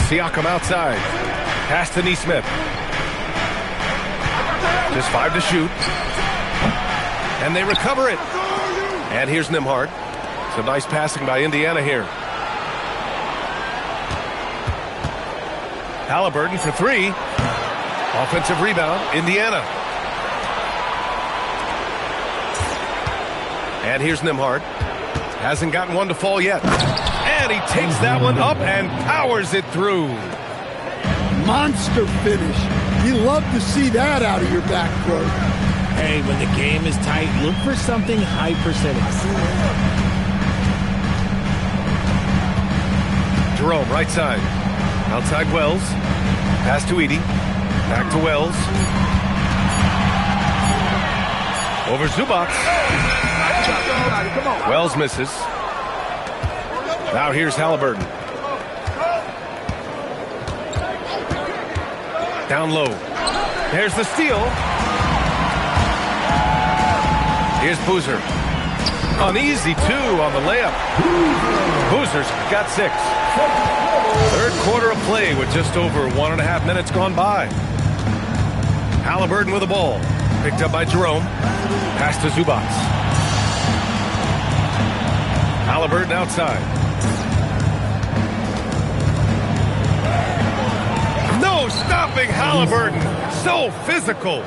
Siakam outside. Pass to Nesmith. Just 5 to shoot. And they recover it. And here's Nembhard. Some nice passing by Indiana here. Halliburton for 3. Offensive rebound, Indiana. And here's Nembhard. Hasn't gotten one to fall yet. And he takes that one up and powers it through. Monster finish. You love to see that out of your backcourt. Hey, when the game is tight, look for something high percentage. Jerome, right side. Outside Wells. Pass to Edey. Back to Wells. Over Zubac. Wells misses. Now here's Halliburton. Down low. There's the steal. Here's Boozer. Uneasy, 2 on the layup. Boozer's got 6. Third quarter of play with just over 1.5 minutes gone by. Halliburton with the ball. Picked up by Jerome. Pass to Zubac. Halliburton outside. No stopping Halliburton. So physical.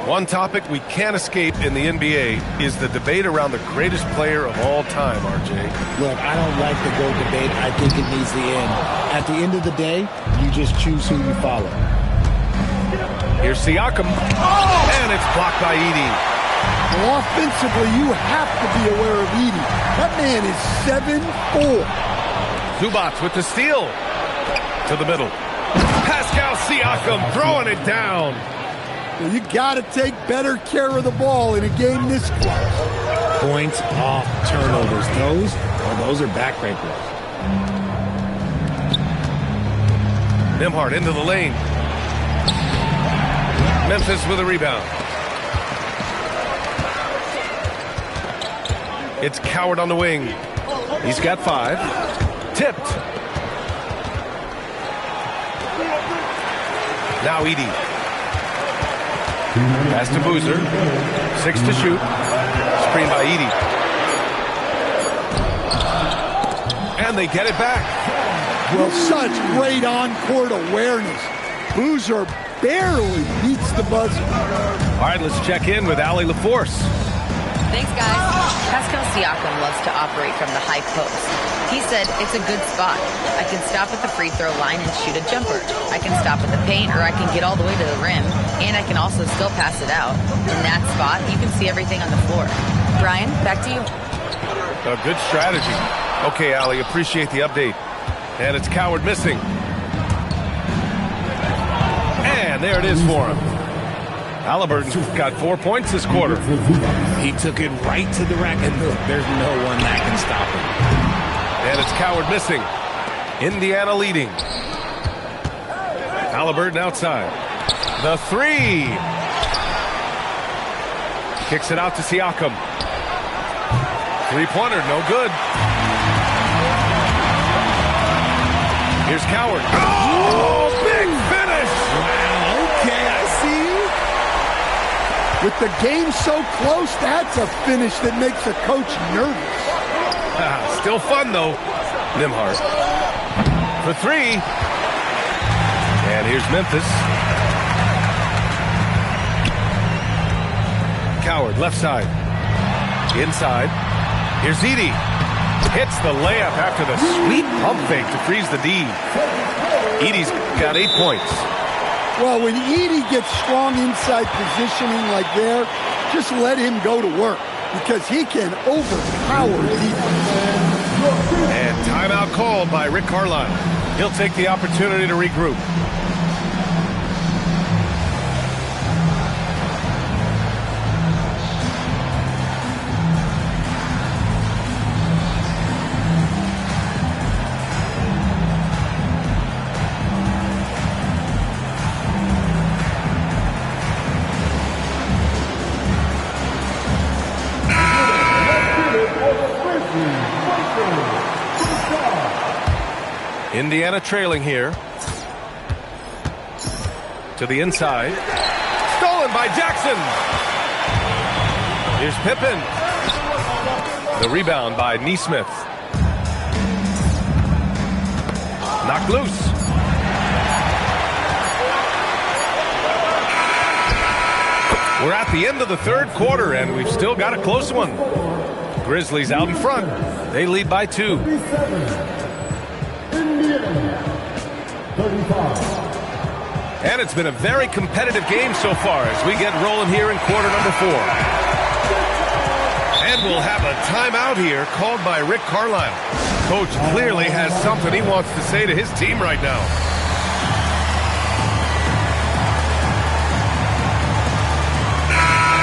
One topic we can't escape in the NBA is the debate around the greatest player of all time, RJ. Look, I don't like the GOAT debate. I think it needs the end. At the end of the day, you just choose who you follow. Here's Siakam. And it's blocked by Edey. Well, offensively, you have to be aware of Edey. That man is 7'4". Zubac with the steal. To the middle. Pascal Siakam throwing it down. Well, you got to take better care of the ball in a game this close. Points off turnovers. Those are backbreakers. Nembhard into the lane. Memphis with a rebound. It's Coward on the wing. He's got 5. Tipped. Now Edey. Pass to Boozer. 6 to shoot. Screen by Edey. And they get it back. Well, such great on-court awareness. Boozer barely beats the buzzer. All right, let's check in with Allie LaForce. Thanks, guys. Pascal Siakam loves to operate from the high post. He said it's a good spot. I can stop at the free throw line and shoot a jumper. I can stop at the paint, or I can get all the way to the rim, and I can also still pass it out. In that spot, you can see everything on the floor. Brian, back to you. A good strategy. Okay, Allie, appreciate the update. And it's Coward missing. And there it is for him. Halliburton's got 4 points this quarter. He took it right to the rack, and look, there's no one that can stop him. And it's Coward missing. Indiana leading. Halliburton outside. The 3. Kicks it out to Siakam. 3-pointer, no good. Here's Coward. Oh, big finish! Wow, okay, I see you. With the game so close, that's a finish that makes a coach nervous. Still fun, though. Nembhard. For 3. And here's Memphis. Coward, left side. Inside. Here's Edey. Hits the layup after the sweet pump fake to freeze the D. Edey's got 8 points. Well, when Edey gets strong inside positioning like there, just let him go to work because he can overpower defense. And timeout called by Rick Carlisle. He'll take the opportunity to regroup. Indiana trailing here. To the inside. Stolen by Jackson. Here's Pippen. The rebound by Nesmith. Knocked loose. We're at the end of the third quarter, and we've still got a close one. Grizzlies out in front. They lead by 2. And it's been a very competitive game so far as we get rolling here in quarter number 4. And we'll have a timeout here called by Rick Carlisle. Coach clearly has something he wants to say to his team right now.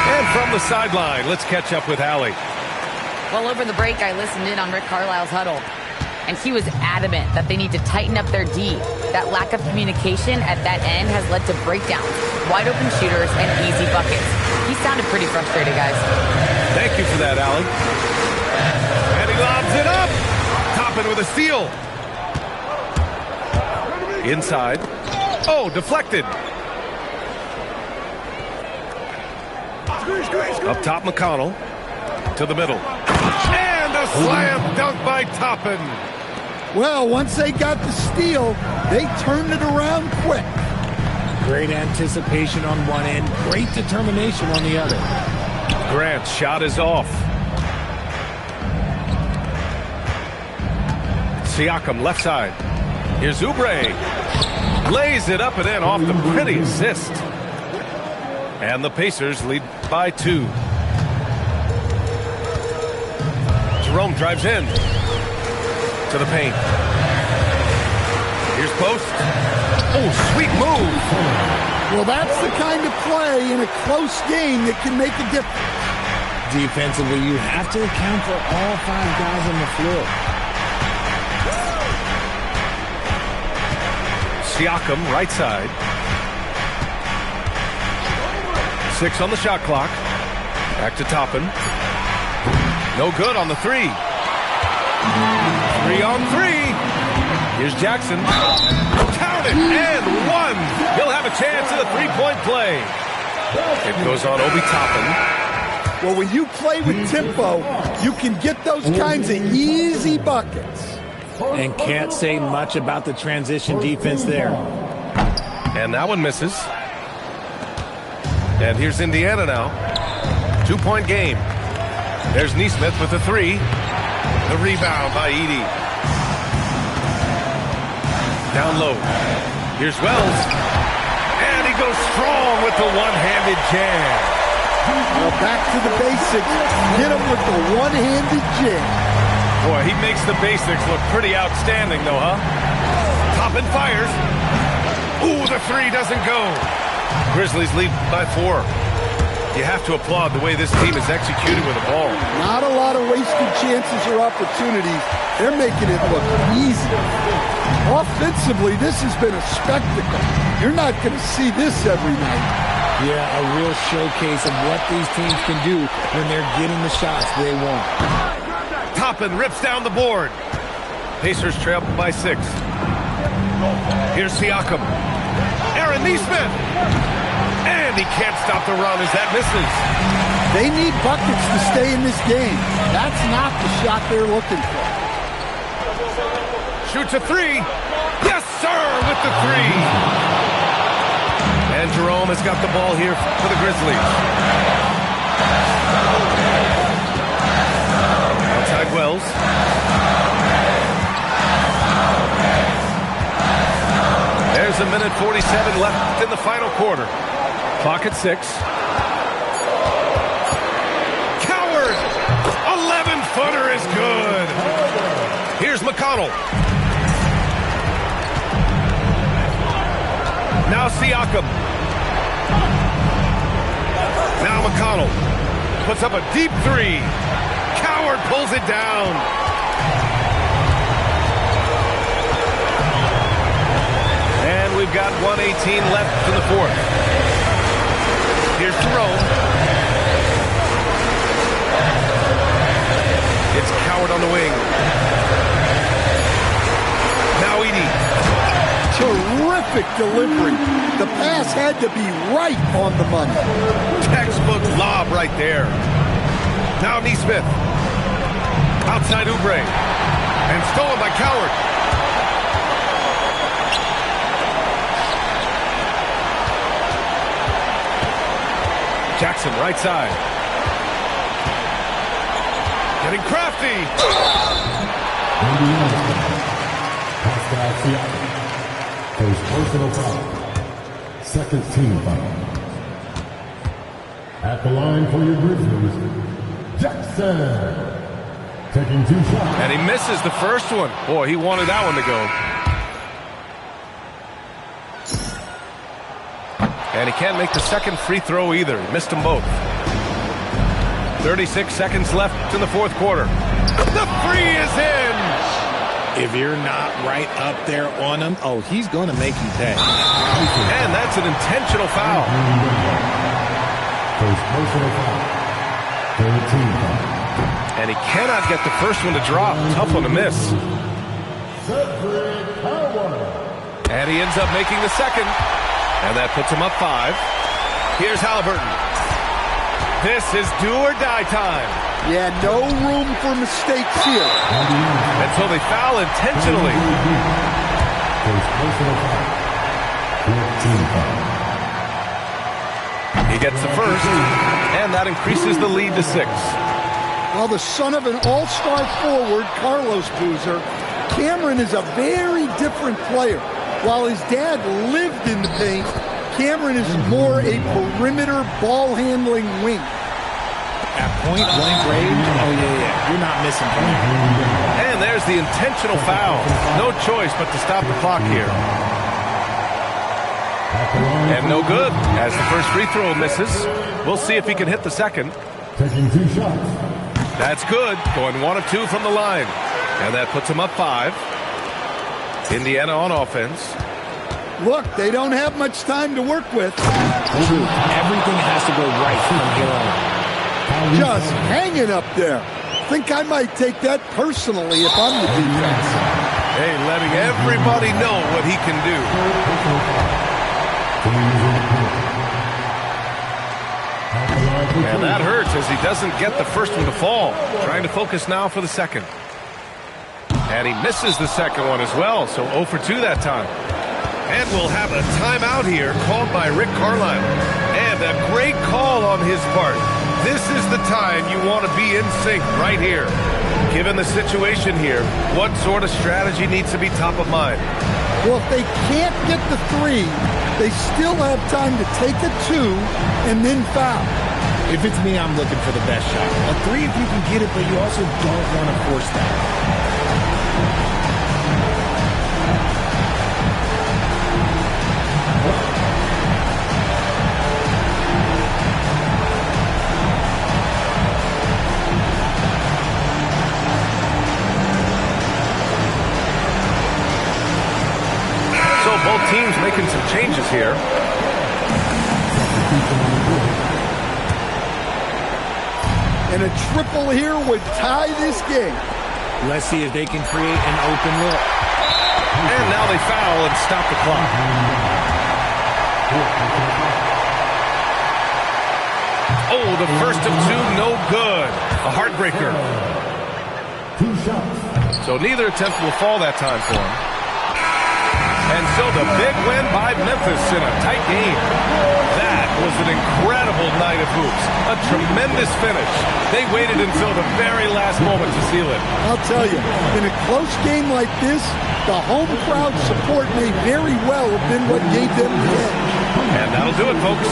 And from the sideline, let's catch up with Allie. Well, over the break, I listened in on Rick Carlisle's huddle. And he was adamant that they need to tighten up their D. That lack of communication at that end has led to breakdowns, wide open shooters, and easy buckets. He sounded pretty frustrated, guys. Thank you for that, Allie. And he lobs it up. Toppin with a steal. Inside. Oh, deflected. Up top, McConnell. To the middle. And a slam dunk by Toppin. Well, once they got the steal, they turned it around quick. Great anticipation on one end, great determination on the other. Grant's shot is off. Siakam left side. Here's Oubre. Lays it up and in off the pretty assist. And the Pacers lead by 2. Jerome drives in to the paint. Here's post. Oh, sweet move. Well, that's the kind of play in a close game that can make a difference. Defensively, you have to account for all 5 guys on the floor. Siakam, right side. 6 on the shot clock. Back to Toppin. No good on the 3. 3 on 3. Here's Jackson. Count it, and 1. He'll have a chance at a 3-point play. It goes on Obi Toppin. Well, when you play with tempo, you can get those kinds of easy buckets. And can't say much about the transition defense there. And that one misses. And here's Indiana now. 2-point game. There's Nesmith with the 3. The rebound by Edey. Down low. Here's Wells. And he goes strong with the one-handed jam. Well, back to the basics. Get him with the one-handed jam. Boy, he makes the basics look pretty outstanding, though, huh? Toppin fires. Ooh, the 3 doesn't go. Grizzlies lead by 4. You have to applaud the way this team is executing with the ball. Not a lot of wasted chances or opportunities. They're making it look easy. Offensively, this has been a spectacle. You're not going to see this every night. Yeah, a real showcase of what these teams can do when they're getting the shots they want. Toppin rips down the board. Pacers trail by 6. Here's Siakam. Aaron Nesmith. And he can't stop the run as that misses. They need buckets to stay in this game. That's not the shot they're looking for. Shoots a 3. Yes, sir, with the 3. And Jerome has got the ball here for the Grizzlies. Outside Wells. There's a minute 47 left in the final quarter. Clock at 6. Coward! 11-footer is good. Here's McConnell. Now Siakam. Now McConnell puts up a deep 3. Coward pulls it down. And we've got 1:18 left in the 4th. Here's Jerome. It's Coward on the wing. Now Edey. Terrific delivery. The pass had to be right on the money. Textbook lob right there. Now Nesmith. Outside Oubre. And stolen by Coward. Jackson right side. Getting crafty. Pascal Siakam. First personal foul. Second team foul. At the line for your Grizzlies, Jackson. Taking 2 shots. And he misses the first one. Boy, he wanted that one to go. And he can't make the second free throw either. He missed them both. 36 seconds left in the 4th quarter. The 3 is in. If you're not right up there on him, oh, he's going to make you pay. And that's an intentional foul. First personal foul. Third team foul. And he cannot get the first one to drop. Tough one to miss. And he ends up making the second. And that puts him up 5. Here's Halliburton. This is do or die time. Yeah, no room for mistakes here. And so they foul intentionally. First personal foul. Fourth team foul. He gets the first, and that increases the lead to 6. Well, the son of an all-star forward, Carlos Boozer, Cameron is a very different player. While his dad lived in the paint, Cameron is more a perimeter ball-handling wing. At point blank range, oh yeah, you're not missing point. And there's the intentional foul. No choice but to stop the clock here. And no good, as the first free throw misses. We'll see if he can hit the second. Taking 2 shots. That's good, going 1 of 2 from the line. And that puts him up 5. Indiana on offense. Look, they don't have much time to work with. Everything has to go right from here on. Just hanging up there. Think I might take that personally if I'm the defense. Hey, letting everybody know what he can do. And that hurts as he doesn't get the first one to fall. Trying to focus now for the second. And he misses the second one as well, so 0 for 2 that time. And we'll have a timeout here called by Rick Carlisle. And a great call on his part. This is the time you want to be in sync right here. Given the situation here, what sort of strategy needs to be top of mind? Well, if they can't get the 3, they still have time to take a 2 and then foul. If it's me, I'm looking for the best shot. A 3 if you can get it, but you also don't want to force that. So both teams making some changes here. And a triple here would tie this game. Let's see if they can create an open look. And now they foul and stop the clock. Oh, the first of 2, no good. A heartbreaker. 2 shots. So neither attempt will fall that time for him. And so the big win by Memphis in a tight game. That was an incredible night of hoops. A tremendous finish. They waited until the very last moment to seal it. I'll tell you, in a close game like this, the home crowd support may very well have been what gave them the edge. And that'll do it, folks.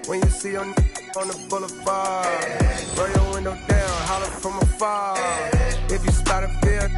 When you see on the boulevard, roll your window down, holler from afar. If you spot a bill,